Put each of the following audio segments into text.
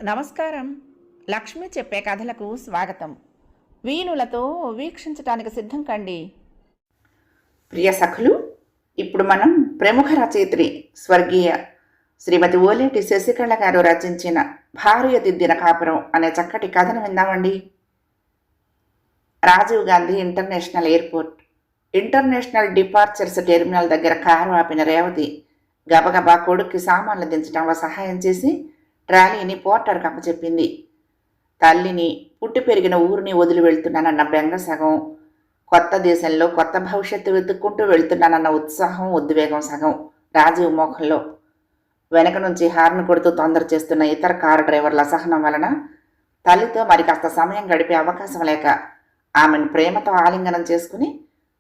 నమస్కారం. లక్ష్మి చెప్పే కథలకు స్వాగతం. వీణులతో వీక్షించటానికి సిద్ధం కండి. ప్రియ సఖులు, ఇప్పుడు మనం ప్రముఖ రచయిత్రి స్వర్గీయ శ్రీమతి ఓలేటి శశికళ గారు రచించిన భార్య దిద్దిన కాపురం అనే చక్కటి కథను విందామండి. Rajiv Gandhi international airport international departures terminal దగ్గర కారు ఆపిన రేవతి గబగబా కొడుక్కి సామాన్లు దించడంలో సహాయం చేసి ట్రాలీని పోర్టర్కి అప్పచెప్పింది. తల్లిని, పుట్టి పెరిగిన ఊరిని వదిలి వెళ్తున్నానన్న బెంగ సగం, కొత్త దేశంలో కొత్త భవిష్యత్తు వెతుక్కుంటూ వెళ్తున్నానన్న ఉత్సాహం, ఉద్వేగం సగం రాజీవ్ మోఖంలో. వెనక నుంచి హార్న్ కొడుతూ తొందర చేస్తున్న ఇతర కారు డ్రైవర్ల అసహనం వలన తల్లితో మరి కాస్త సమయం గడిపే అవకాశం లేక ఆమెను ప్రేమతో ఆలింగనం చేసుకుని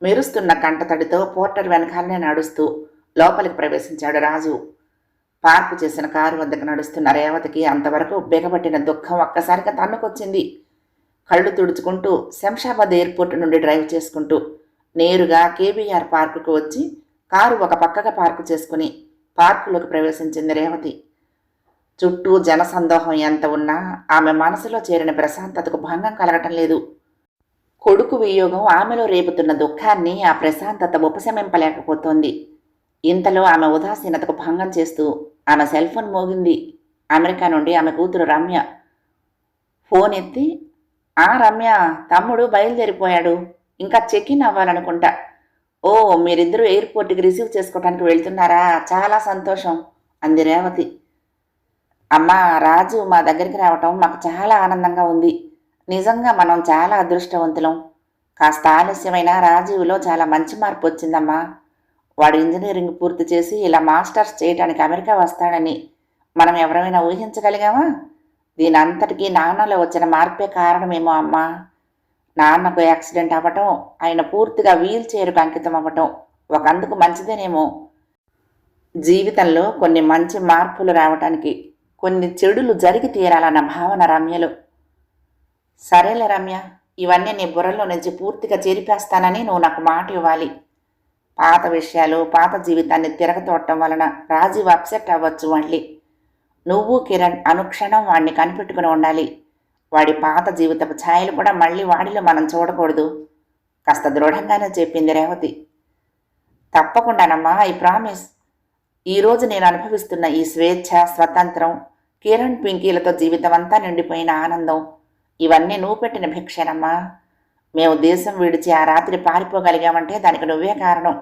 మెరుస్తున్న కంటతడితో పోర్టర్ వెనకాలనే నడుస్తూ లోపలికి ప్రవేశించాడు రాజు. పార్కు చేసిన కారు వద్దకు నడుస్తున్న రేవతికి అంతవరకు బిగబట్టిన దుఃఖం ఒక్కసారిగా తన్నుకొచ్చింది. కళ్ళు తుడుచుకుంటూ శంషాబాద్ ఎయిర్పోర్ట్ నుండి డ్రైవ్ చేసుకుంటూ నేరుగా కేబీఆర్ పార్కుకు వచ్చి కారు ఒక పక్కగా పార్కు చేసుకుని పార్కులోకి ప్రవేశించింది రేవతి. చుట్టూ జనసందోహం ఎంత ఉన్నా ఆమె మనసులో చేరిన ప్రశాంతతకు భంగం కలగటం లేదు. కొడుకు వియోగం ఆమెలో రేపుతున్న దుఃఖాన్ని ఆ ప్రశాంతత ఉపశమింపలేకపోతోంది. ఇంతలో ఆమె ఉదాసీనతకు భంగం చేస్తూ ఆమె సెల్ ఫోన్ మోగింది. అమెరికా నుండి ఆమె కూతురు రమ్య ఫోన్ ఎత్తి, రమ్య, తమ్ముడు బయలుదేరిపోయాడు, ఇంకా చెక్ ఇన్ అవ్వాలనుకుంటా. ఓ, మీరిద్దరూ ఎయిర్పోర్ట్కి రిసీవ్ చేసుకోవడానికి వెళ్తున్నారా? చాలా సంతోషం అంది రేవతి. అమ్మా, రాజు మా దగ్గరికి రావటం మాకు చాలా ఆనందంగా ఉంది. నిజంగా మనం చాలా అదృష్టవంతులం. కాస్త ఆలస్యమైన రాజీవ్లో చాలా మంచి మార్పు వచ్చిందమ్మా. వాడు ఇంజనీరింగ్ పూర్తి చేసి ఇలా మాస్టర్స్ చేయడానికి అమెరికా వస్తాడని మనం ఎవరైనా ఊహించగలిగామా? దీని అంతటికీ నాన్నలో వచ్చిన మార్పే కారణమేమో అమ్మా. నాన్నకు యాక్సిడెంట్ అవ్వటం, ఆయన పూర్తిగా వీల్ చైర్కు అంకితం అవ్వటం ఒకందుకు మంచిదేనేమో. జీవితంలో కొన్ని మంచి మార్పులు రావటానికి కొన్ని చెడులు జరిగి తీరాలన్న భావన రమ్యలో. సరేలే రమ్య, ఇవన్నీ నీ బుర్రలో నుంచి పూర్తిగా చెరిపేస్తానని నువ్వు నాకు మాట ఇవ్వాలి. పాత విషయాలు, పాత జీవితాన్ని తిరగతోడటం వలన రాజీవ్ అప్సెట్ అవ్వచ్చు. మళ్ళీ నువ్వు కిరణ్ అనుక్షణం వాడిని కనిపెట్టుకుని ఉండాలి. వాడి పాత జీవితపు ఛాయలు కూడా మళ్ళీ వాడిలో మనం చూడకూడదు. కాస్త దృఢంగానే చెప్పింది రేవతి. తప్పకుండానమ్మా, I promise. ఈరోజు నేను అనుభవిస్తున్న ఈ స్వేచ్ఛ, స్వతంత్రం, కిరణ్, పింకీలతో జీవితం అంతా నిండిపోయిన ఆనందం, ఇవన్నీ నువ్వు పెట్టిన భిక్షేనమ్మా. మేము దేశం విడిచి ఆ రాత్రి పారిపోగలిగామంటే దానికి నువ్వే కారణం.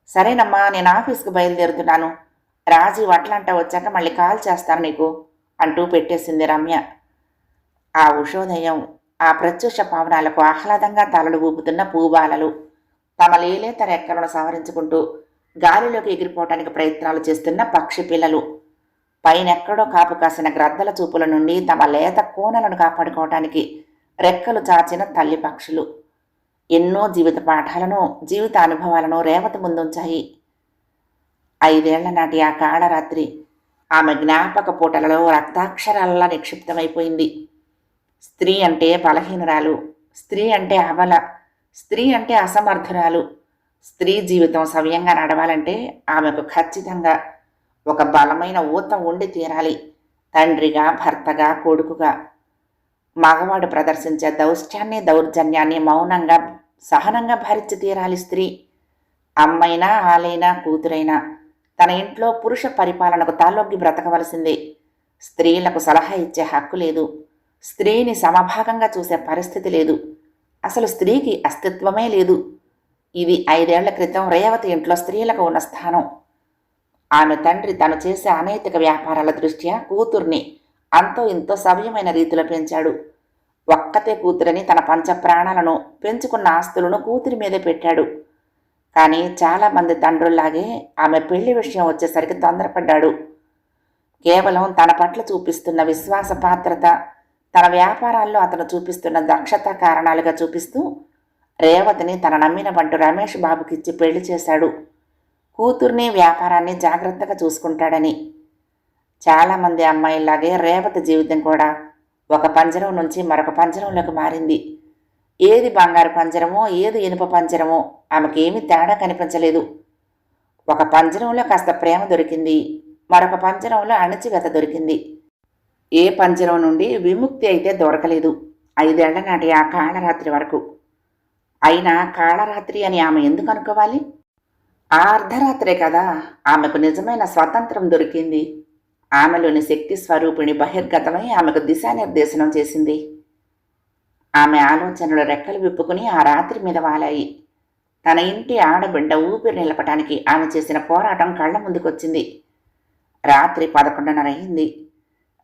సరేనమ్మా, నేను ఆఫీస్కి బయలుదేరుతున్నాను. రాజీవ్ అట్లాంటా వచ్చాక మళ్ళీ కాల్ చేస్తాను నీకు అంటూ పెట్టేసింది రమ్య. ఆ ఉషోదయం, ఆ ప్రత్యూష పవనాలకు ఆహ్లాదంగా తలలు ఊపుతున్న పూబాలలు తమ లేలేత రెక్కలను సవరించుకుంటూ గాలిలోకి ఎగిరిపోవటానికి ప్రయత్నాలు చేస్తున్న పక్షి పిల్లలు, పైనెక్కడో కాపు కాసిన గ్రద్దల చూపుల నుండి తమ లేత కోనలను కాపాడుకోవటానికి రెక్కలు చాచిన తల్లి పక్షులు ఎన్నో జీవిత పాఠాలను, జీవిత అనుభవాలను రేవతి ముందుంచాయి. 5 ఏళ్ల నాటి ఆ కాళరాత్రి ఆమె జ్ఞాపక పూటలలో రక్తాక్షరాలలా నిక్షిప్తమైపోయింది. స్త్రీ అంటే బలహీనరాలు, స్త్రీ అంటే అబల, స్త్రీ అంటే అసమర్థురాలు. స్త్రీ జీవితం సవ్యంగా నడవాలంటే ఆమెకు ఖచ్చితంగా ఒక బలమైన ఊతం ఉండి తీరాలి. తండ్రిగా, భర్తగా, కొడుకుగా. మగవాడు ప్రదర్శించే దౌష్ట్యాన్ని, దౌర్జన్యాన్ని మౌనంగా, సహనంగా భరించి తీరాలి స్త్రీ. అమ్మైనా, ఆలైనా, కూతురైనా తన ఇంట్లో పురుష పరిపాలనకు తాలొగ్గి బ్రతకవలసిందే. స్త్రీలకు సలహా ఇచ్చే హక్కు లేదు. స్త్రీని సమభాగంగా చూసే పరిస్థితి లేదు. అసలు స్త్రీకి అస్తిత్వమే లేదు. ఇది 5 ఏళ్ల క్రితం రేవతి ఇంట్లో స్త్రీలకు ఉన్న స్థానం. ఆమె తండ్రి తను చేసే అనైతిక వ్యాపారాల దృష్ట్యా కూతుర్ని అంతో ఇంతో సవ్యమైన రీతిలో పెంచాడు. ఒక్కతే కూతురని తన పంచ ప్రాణాలను, పెంచుకున్న ఆస్తులను కూతురి మీదే పెట్టాడు. కానీ చాలామంది తండ్రుల్లాగే ఆమె పెళ్లి విషయం వచ్చేసరికి తొందరపడ్డాడు. కేవలం తన పట్ల చూపిస్తున్న విశ్వాసపాత్రత, తన వ్యాపారాల్లో అతను చూపిస్తున్న దక్షత కారణాలుగా చూపిస్తూ రేవతిని తన నమ్మిన బంటు రమేష్ బాబుకిచ్చి పెళ్లి చేశాడు. కూతుర్ని, వ్యాపారాన్ని జాగ్రత్తగా చూసుకుంటాడని. చాలామంది అమ్మాయిలాగే రేవతి జీవితం కూడా ఒక పంజరం నుంచి మరొక పంజరంలోకి మారింది. ఏది బంగారు పంజరమో, ఏది ఇనుప పంజరమో ఆమెకేమీ తేడా కనిపించలేదు. ఒక పంజరంలో కాస్త ప్రేమ దొరికింది, మరొక పంజరంలో అణచివేత దొరికింది. ఏ పంజరం నుండి విముక్తి అయితే దొరకలేదు 5 ఏళ్ల నాటి ఆ కాళరాత్రి వరకు. అయినా కాళరాత్రి అని ఆమె ఎందుకు అనుకోవాలి? ఆ అర్ధరాత్రే కదా ఆమెకు నిజమైన స్వాతంత్రం దొరికింది. ఆమెలోని శక్తి స్వరూపిణి బహిర్గతమై ఆమెకు దిశానిర్దేశనం చేసింది. ఆమె ఆలోచనలు రెక్కలు విప్పుకుని ఆ రాత్రి మీద వాలాయి. తన ఇంటి ఆడబిడ్డ ఊపిరి నిలపటానికి ఆమె చేసిన పోరాటం కళ్ల ముందుకొచ్చింది. రాత్రి 11:30 అయింది.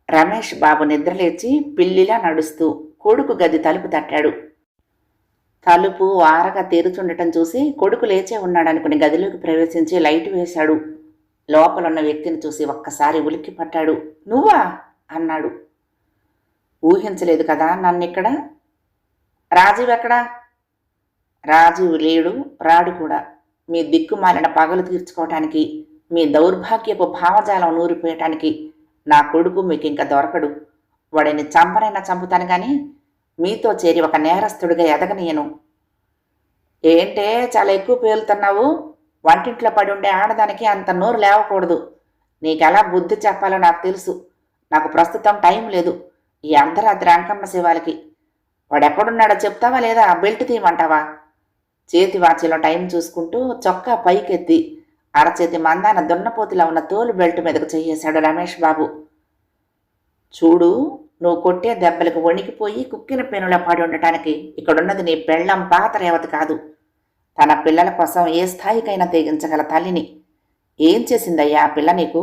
రమేష్ బాబు నిద్రలేచి పిల్లిలా నడుస్తూ కొడుకు గది తలుపు తట్టాడు. తలుపు ఆరగా తెరుచుండటం చూసి కొడుకు లేచే ఉన్నాడనుకుని గదిలోకి ప్రవేశించి లైట్ వేశాడు. లోపలున్న వ్యక్తిని చూసి ఒక్కసారి ఉలిక్కి పట్టాడు. నువ్వా అన్నాడు. ఊహించలేదు కదా నన్నిక్కడ. రాజీవ్ ఎక్కడా? రాజీవ్ లేడు, రాడు కూడా. మీ దిక్కుమాలిన పగలు తీర్చుకోవటానికి, మీ దౌర్భాగ్యపు భావజాలం నూరిపోయటానికి నా కొడుకు మీకు ఇంకా దొరకడు. వాడిని చంపనైనా చంపుతాను కానీ మీతో చేరి ఒక నేరస్తుడిగా ఎదగనీయను. ఏంటే చాలా ఎక్కువ పేలుతున్నావు? వంటింట్లో పడి ఉండే ఆడదానికి అంత నోరు లేవకూడదు. నీకెలా బుద్ధి చెప్పాలో నాకు తెలుసు. నాకు ప్రస్తుతం టైం లేదు ఈ అర్ధరాత్రి అంకమ్మ శివాలకి. వాడెక్కడున్నాడో చెప్తావా లేదా బెల్ట్ తీయమంటావా? చేతి వాచిలో టైం చూసుకుంటూ చొక్కా పైకెత్తి అరచేతి మందాన దున్నపోతులా ఉన్న తోలు బెల్ట్ మీదకు చెయ్యేశాడు రమేష్ బాబు. చూడు, నువ్వు కొట్టే దెబ్బలకు వణికిపోయి కుక్కిన పెనులా పడి ఉండటానికి ఇక్కడున్నది నీ పెళ్ళం పాత రేవతి కాదు. తన పిల్లల కోసం ఏ స్థాయికైనా తెగించగల తల్లిని. ఏం చేసిందయ్యా ఆ పిల్ల నీకు?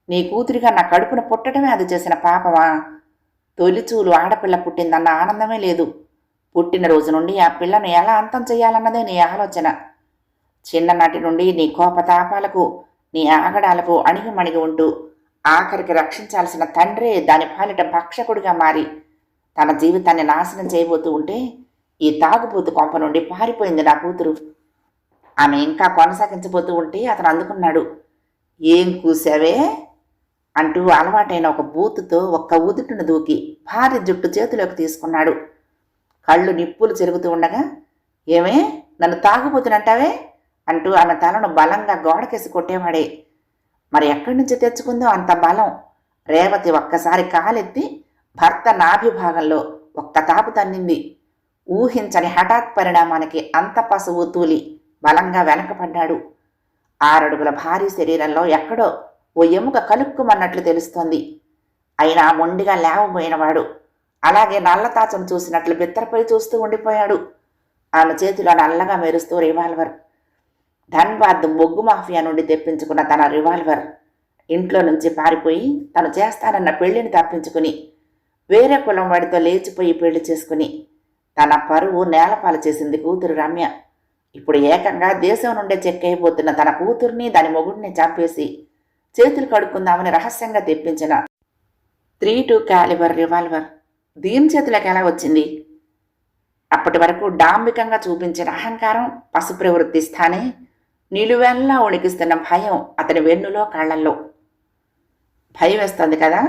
నీ కూతురిగా నా కడుపున పుట్టడమే అది చేసిన పాపమా? తొలిచూలు ఆడపిల్ల పుట్టిందన్న ఆనందమే లేదు. పుట్టినరోజు నుండి ఆ పిల్లను ఎలా అంతం చేయాలన్నదే నీ ఆలోచన. చిన్ననాటి నుండి నీ కోపతాపాలకు, నీ ఆగడాలకు అణిగిమణిగి ఉంటూ ఆఖరికి రక్షించాల్సిన తండ్రే దాని పాలిట భక్షకుడిగా మారి తన జీవితాన్ని నాశనం చేయబోతూ ఉంటే ఈ తాగుబోతు కొంప నుండి పారిపోయింది నా కూతురు. ఆమె ఇంకా కొనసాగించబోతూ ఉంటే అతను అందుకున్నాడు. ఏం కూసావే అంటూ అలవాటైన ఒక బూతుతో ఒక్క ఉదుటును దూకి భారీ జుట్టు చేతిలోకి తీసుకున్నాడు. కళ్ళు నిప్పులు చెరుగుతూ ఉండగా, ఏమే నన్ను తాగుబోతునంటావే అంటూ ఆమె తలను బలంగా గోడకేసి కొట్టేవాడే. మరి ఎక్కడి నుంచి తెచ్చుకుందో అంత బలం? రేవతి ఒక్కసారి కాలెత్తి భర్త నాభిభాగంలో ఒక్క తాపు తన్నింది. ఊహించని హఠాత్ పరిణామానికి అంత పసువు తూలి బలంగా వెనకపడ్డాడు. 6 అడుగుల భారీ శరీరంలో ఎక్కడో ఓ ఎముక కలుక్కుమన్నట్లు తెలుస్తోంది. అయినా మొండిగా లేవబోయినవాడు అలాగే నల్లతాచను చూసినట్లు బిత్తరపై చూస్తూ ఉండిపోయాడు. ఆమె చేతిలో నల్లగా మెరుస్తూ రివాల్వర్. ధన్బాద్ బొగ్గు మాఫియా నుండి తెప్పించుకున్న తన రివాల్వర్. ఇంట్లో నుంచి పారిపోయి తను చేస్తానన్న పెళ్లిని తప్పించుకుని వేరే కులం వాడితో లేచిపోయి పెళ్లి చేసుకుని తన పరువు నేలపాలు చేసింది కూతురు రమ్య. ఇప్పుడు ఏకంగా దేశం నుండే చెక్కైపోతున్న తన కూతుర్ని దాని మొగుడిని చంపేసి చేతులు కడుక్కుందామని రహస్యంగా తెప్పించిన 32 క్యాలిబర్ రివాల్వర్ దీని చేతులకు ఎలా వచ్చింది? అప్పటి వరకు డాంబికంగా చూపించిన అహంకారం, పశు ప్రవృత్తి స్థానే నిలువెల్లా ఉణికిస్తున్న భయం అతని వెన్నులో కళ్ళల్లో. భయం వేస్తుంది కదా?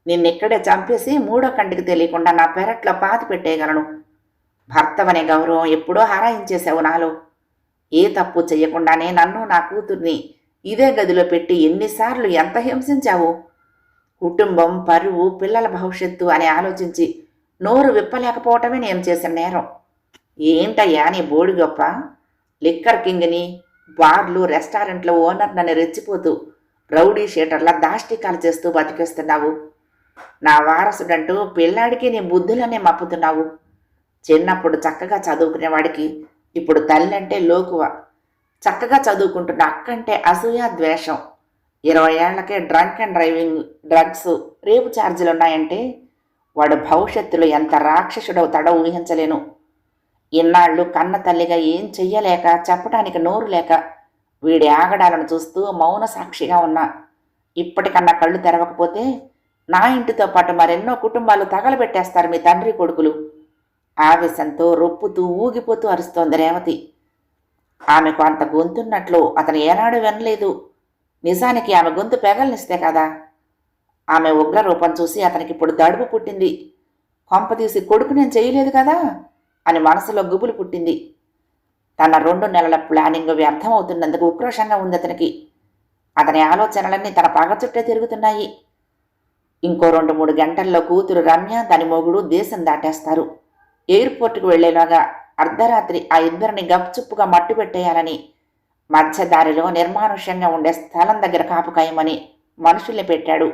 నిన్నిక్కడే చంపేసి 3వ కంటికి తెలియకుండా నా పెరట్లో పాతి పెట్టేయగలను. భర్తవనే గౌరవం ఎప్పుడో హరాయించేశావు నాలో. ఏ తప్పు చెయ్యకుండానే నన్ను నా కూతుర్ని ఇదే గదిలో పెట్టి ఎన్నిసార్లు ఎంత హింసించావు? కుటుంబం, పరువు, పిల్లల భవిష్యత్తు అని ఆలోచించి నోరు విప్పలేకపోవటమే నేను చేసిన నేరం. ఏంటయ్యా నీ బోడి గొప్ప? లిక్కర్ కింగ్ని, బార్లు, రెస్టారెంట్ల ఓనర్నని రెచ్చిపోతూ రౌడీ షీటర్ల దాష్టికాలు చేస్తూ బతికేస్తున్నావు. నా వారసుడంటూ పిల్లాడికి నీ బుద్ధులనే మప్పుతున్నావు. చిన్నప్పుడు చక్కగా చదువుకునేవాడికి ఇప్పుడు తల్లంటే లోకువ. చక్కగా చదువుకుంటున్న అక్కంటే అసూయ, ద్వేషం. 20 ఏళ్లకే డ్రంక్ అండ్ డ్రైవింగ్, డ్రగ్స్, రేపు ఛార్జీలున్నాయంటే వాడు భవిష్యత్తులో ఎంత రాక్షసుడవుతాడో ఊహించలేను. ఇన్నాళ్ళు కన్న తల్లిగా ఏం చెయ్యలేక చెప్పడానికి నోరు లేక వీడి ఆగడాలను చూస్తూ మౌన సాక్షిగా ఉన్నా. ఇప్పటికన్నా కళ్ళు తెరవకపోతే నా ఇంటితో పాటు మరెన్నో కుటుంబాలు తగలబెట్టేస్తారు మీ తండ్రి కొడుకులు. ఆవేశంతో రొప్పుతూ ఊగిపోతూ అరుస్తోంది రేవతి. ఆమెకు అంత గొంతున్నట్లు అతను ఏనాడు వినలేదు. నిజానికి ఆమె గొంతు పెగలనిస్తే కదా. ఆమె ఉగ్ర రూపం చూసి అతనికి ఇప్పుడు దడుపు పుట్టింది. కొంపతీసి కొడుకు నేను చేయలేదు కదా అని మనసులో గుబులు పుట్టింది. తన 2 నెలల ప్లానింగ్ వ్యర్థమవుతున్నందుకు ఉక్రోషంగా ఉంది అతనికి. అతని ఆలోచనలన్నీ తన పగ చుట్టే తిరుగుతున్నాయి. ఇంకో 2-3 గంటల్లో కూతురు రమ్య దాని మొగుడు దేశం దాటేస్తారు. ఎయిర్పోర్టుకు వెళ్లేలాగా అర్ధరాత్రి ఆ ఇద్దరిని గప్చుప్పుగా మట్టు పెట్టేయాలని, మధ్యదారిలో నిర్మానుష్యంగా ఉండే స్థలం దగ్గర కాపు కాయమని మనుషుల్ని పెట్టాడు.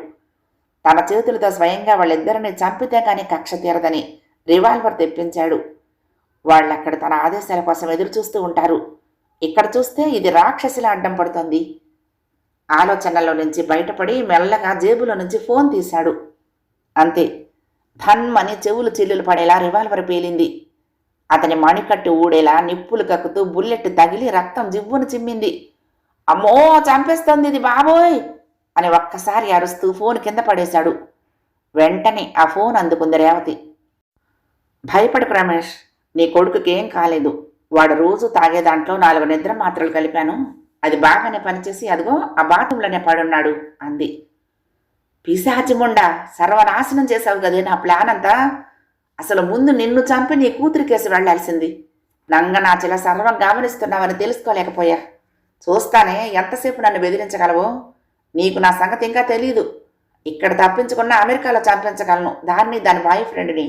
తన చేతులతో స్వయంగా వాళ్ళిద్దరిని చంపితే కానీ కక్ష తీరదని రివాల్వర్ తెప్పించాడు. వాళ్ళక్కడ తన ఆదేశాల కోసం ఎదురు చూస్తూ ఉంటారు. ఇక్కడ చూస్తే ఇది రాక్షసిలా అడ్డం పడుతోంది. ఆలోచనలో నుంచి బయటపడి మెల్లగా జేబులో నుంచి ఫోన్ తీశాడు. అంతే, ధన్మని చెవులు చిల్లులు పడేలా రివాల్వర్ పేలింది. అతని మణికట్టు ఊడేలా నిప్పులు కక్కుతూ బుల్లెట్ తగిలి రక్తం జివ్వును చిమ్మింది. అమ్మో, చంపేస్తోంది ఇది బాబోయ్ అని ఒక్కసారి అరుస్తూ ఫోన్ కింద పడేశాడు. వెంటనే ఆ ఫోన్ అందుకుంది రేవతి. భయపడకు రమేష్, నీ కొడుకుకి ఏం కాలేదు. వాడు రోజు తాగే దాంట్లో 4 నిద్ర మాత్రలు కలిపాను. అది బాగానే పనిచేసి అదిగో ఆ బాత్రూంలోనే పడున్నాడు అంది. పిశాచిముండా, సర్వనాశనం చేశావు కదే నా ప్లాన్ అంతా. అసలు ముందు నిన్ను చంపి నీ కూతురి కేసు వెళ్లాల్సింది. నంగనాచిలా సర్వం గమనిస్తున్నావని తెలుసుకోలేకపోయా. చూస్తానే ఎంతసేపు నన్ను బెదిరించగలవో. నీకు నా సంగతి ఇంకా తెలీదు. ఇక్కడ తప్పించుకున్న అమెరికాలో చంపించగలను దాని బాయ్ ఫ్రెండ్ని.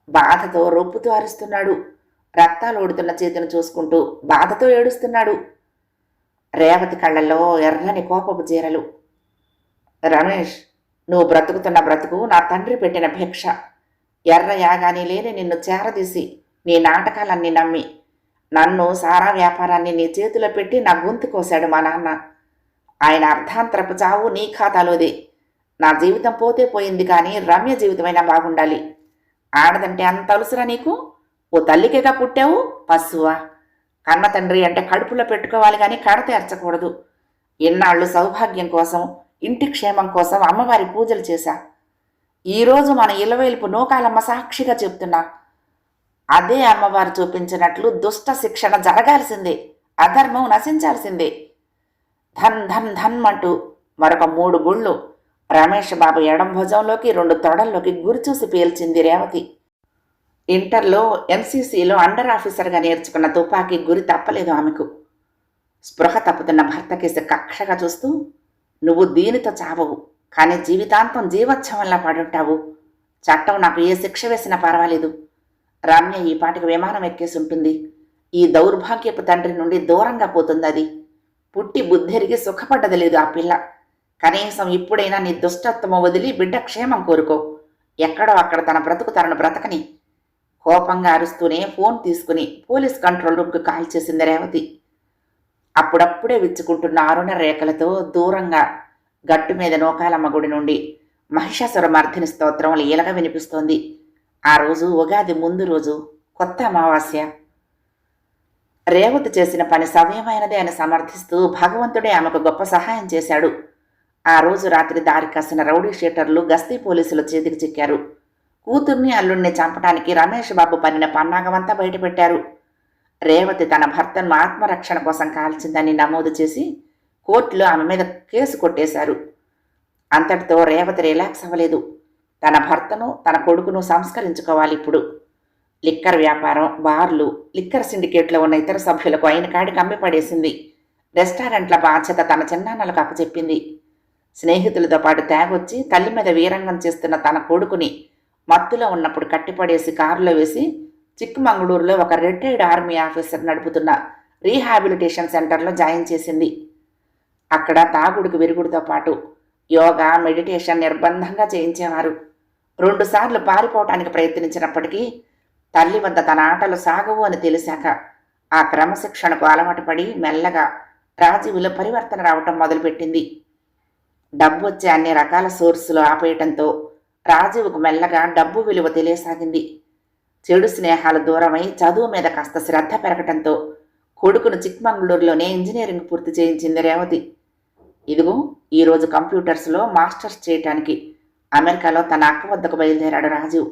బాధతో రొప్పుతూ అరుస్తున్నాడు. రక్తాలు ఓడుతున్న చేతిని చూసుకుంటూ బాధతో ఏడుస్తున్నాడు. రేవతి కళ్ళల్లో ఎర్రని కోపపు చీరలు. రమేష్, నువ్వు బ్రతుకుతున్న బ్రతుకు నా తండ్రి పెట్టిన భిక్ష. ఎర్ర యాగాని లేని నిన్ను చేరదీసి నీ నాటకాలన్నీ నమ్మి నన్ను సారా వ్యాపారాన్ని నీ చేతిలో పెట్టి నా గొంతు కోశాడు మా నాన్న. ఆయన అర్ధాంతరపు చావు నీ ఖాతాలోదే. నా జీవితం పోతే పోయింది, కానీ రమ్య జీవితమైనా బాగుండాలి. ఆడదంటే అంత అలుసురా నీకు? ఓ తల్లికేగా పుట్టావు, పశువా? కన్న తండ్రి అంటే కడుపులో పెట్టుకోవాలి కానీ కడతేర్చకూడదు. ఇన్నాళ్ళు సౌభాగ్యం కోసం, ఇంటి క్షేమం కోసం అమ్మవారి పూజలు చేశా. ఈరోజు మన ఇలవేల్పు నూకాలమ్మ సాక్షిగా చెప్తున్నా, అదే అమ్మవారు చూపించినట్లు దుష్ట శిక్షణ జరగాల్సిందే, అధర్మం నశించాల్సిందే. ధన్ ధన్ ధన్ అంటూ మరొక 3 గుళ్ళు రమేష్ బాబు ఎడం భుజంలోకి 2 తొడల్లోకి గురిచూసి పేల్చింది రేవతి. ఇంటర్లో ఎంసీసీలో అండర్ ఆఫీసర్గా నేర్చుకున్న తుపాకీ గురి తప్పలేదు ఆమెకు. స్పృహ తప్పుతున్న భర్త కేసి కక్షగా చూస్తూ, నువ్వు దీనితో చావవు, కానీ జీవితాంతం జీవోత్సవంలా పడుంటావు. చట్టం నాకు ఏ శిక్ష వేసినా పర్వాలేదు. రమ్య ఈ పాటికి విమానం ఎక్కేసి ఉంటుంది. ఈ దౌర్భాగ్యపు తండ్రి నుండి దూరంగా పోతుంది. అది పుట్టి బుద్ధిరిగి సుఖపడ్డది లేదు ఆ పిల్ల. కనీసం ఇప్పుడైనా నీ దుష్టత్వము వదిలి బిడ్డ క్షేమం కోరుకో. ఎక్కడో అక్కడ తన బ్రతుకు తనను బ్రతకని. కోపంగా అరుస్తూనే ఫోన్ తీసుకుని పోలీస్ కంట్రోల్ రూమ్కి కాల్ చేసింది రేవతి. అప్పుడప్పుడే విచ్చుకుంటున్న అరుణ రేఖలతో దూరంగా గట్టు మీద నూకాలమ్మ గుడి నుండి మహిషాసుర మర్దిని స్తోత్రం లీలగా వినిపిస్తోంది. ఆ రోజు ఉగాది ముందు రోజు, కొత్త అమావాస్య. రేవతి చేసిన పని సవ్యమైనదే అని సమర్థిస్తూ భగవంతుడే ఆమెకు గొప్ప సహాయం చేశాడు. ఆ రోజు రాత్రి దారి కాసిన రౌడీ షీటర్లు గస్తీ పోలీసుల చేతికి చిక్కారు. కూతుర్ని అల్లుణ్ణి చంపడానికి రమేష్ బాబు పన్నిన పన్నాగమంతా బయటపెట్టారు. రేవతి తన భర్తను ఆత్మరక్షణ కోసం కాల్చిందని నమోదు చేసి కోర్టులో ఆమె మీద కేసు కొట్టేశారు. అంతటితో రేవతి రిలాక్స్ అవ్వలేదు. తన భర్తను, తన కొడుకును సంస్కరించుకోవాలి ఇప్పుడు. లిక్కర్ వ్యాపారం, బార్లు, లిక్కర్ సిండికేట్లో ఉన్న ఇతర సభ్యులకు అయిన కాడికి అమ్మిపడేసింది. రెస్టారెంట్ల బాధ్యత తన చిన్నాన్నలకు అప్పచెప్పింది. స్నేహితులతో పాటు తాగొచ్చి తల్లి మీద వీరంగం చేస్తున్న తన కొడుకుని మత్తులో ఉన్నప్పుడు కట్టిపడేసి కారులో వేసి చిక్కమంగళూరులో ఒక రిటైర్డ్ ఆర్మీ ఆఫీసర్ నడుపుతున్న రీహాబిలిటేషన్ సెంటర్లో జాయిన్ చేసింది. అక్కడ తాగుడుకు విరుగుడుతో పాటు యోగా, మెడిటేషన్ నిర్బంధంగా చేయించేవారు. 2 సార్లు పారిపోవటానికి ప్రయత్నించినప్పటికీ తల్లి వద్ద తన ఆటలు సాగవు అని తెలిసాక ఆ క్రమశిక్షణకు అలవాటు పడి మెల్లగా రాజీవులో పరివర్తన రావటం మొదలుపెట్టింది. డబ్బు వచ్చే అన్ని రకాల సోర్సులు ఆపేయటంతో రాజీవుకు మెల్లగా డబ్బు విలువ తెలియసాగింది. చెడు స్నేహాలు దూరమై చదువు మీద కాస్త శ్రద్ధ పెరగటంతో కొడుకును చిక్మంగళూరులోనే ఇంజనీరింగ్ పూర్తి చేయించింది రేవతి. ఇదిగో ఈరోజు కంప్యూటర్స్లో మాస్టర్స్ చేయటానికి అమెరికాలో తన అక్క వద్దకు బయలుదేరాడు రాజీవ్.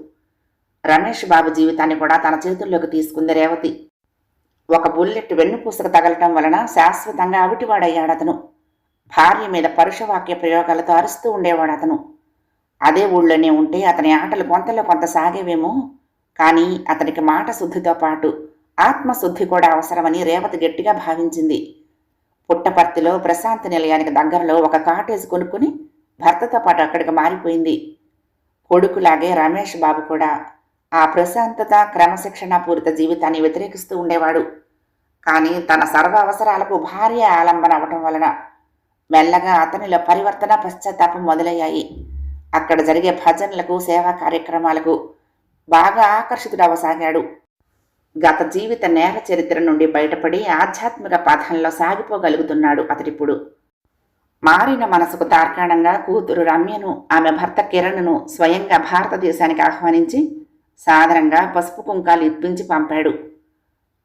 రమేష్ బాబు జీవితాన్ని కూడా తన చేతుల్లోకి తీసుకుంది రేవతి. ఒక బుల్లెట్ వెన్నుపూసకు తగలటం వలన శాశ్వతంగా అవిటివాడయ్యాడతను. భార్య మీద పరుషవాక్య ప్రయోగాలతో అరుస్తూ ఉండేవాడతను. అదే ఊళ్ళోనే ఉంటే అతని ఆటలు కొంతలో కొంత సాగేవేమో, కానీ అతనికి మాట శుద్ధితో పాటు ఆత్మశుద్ధి కూడా అవసరమని రేవతి గట్టిగా భావించింది. పుట్టపర్తిలో ప్రశాంతి నిలయానికి దగ్గరలో ఒక కాటేజ్ కొనుక్కుని భర్తతో పాటు అక్కడికి మారిపోయింది. కొడుకులాగే రమేష్ బాబు కూడా ఆ ప్రశాంతత, క్రమశిక్షణ పూరిత జీవితాన్ని వ్యతిరేకిస్తూ ఉండేవాడు. కానీ తన సర్వ అవసరాలకు భార్య ఆలంబన అవటం వలన మెల్లగా అతనిలో పరివర్తన, పశ్చాత్తాపం మొదలయ్యాయి. అక్కడ జరిగే భజనలకు, సేవా కార్యక్రమాలకు బాగా ఆకర్షితుడవసాగాడు. గత జీవిత నేర చరిత్ర నుండి బయటపడి ఆధ్యాత్మిక పథంలో సాగిపోగలుగుతున్నాడు అతడిప్పుడు. మారిన మనసుకు తార్కాణంగా కూతురు రమ్యను, ఆమె భర్త కిరణ్ను స్వయంగా భారతదేశానికి ఆహ్వానించి సాదరంగా పసుపు కుంకాలు ఇప్పించి పంపాడు.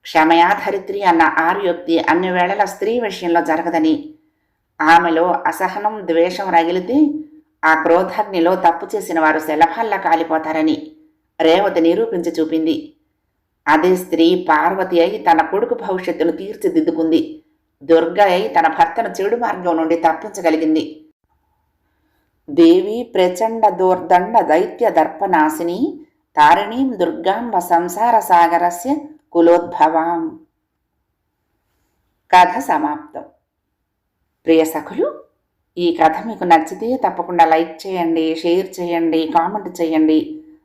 క్షమయా ధరిత్రి అన్న ఆర్యోక్తి అన్ని వేళల స్త్రీ విషయంలో జరగదని, ఆమెలో అసహనం, ద్వేషం రగిలితే ఆ క్రోధాగ్నిలో తప్పు చేసిన వారు శలభాల్లా కాలిపోతారని రేవతి నిరూపించి చూపింది. అదే స్త్రీ పార్వతి అయి తన కొడుకు భవిష్యత్తును తీర్చిదిద్దుకుంది. దుర్గ అయి తన భర్తను చెడు మార్గం నుండి తప్పించగలిగింది. దేవి ప్రచండ దోర్దండ దైత్య దర్పనాశిని తారిణీం దుర్గాంబ సంసార సాగరస్య కులోద్భవాం. కథ సమాప్తం. ప్రియ సఖులు, ఈ కథ మీకు నచ్చితే తప్పకుండా లైక్ చేయండి, షేర్ చేయండి, కామెంట్ చేయండి,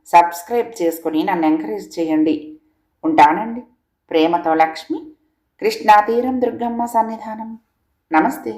సబ్స్క్రైబ్ చేసుకుని నన్ను ఎంకరేజ్ చేయండి. ఉంటానండి. ప్రేమతో లక్ష్మి, కృష్ణా తీరం దుర్గమ్మ సన్నిధానం. నమస్తే.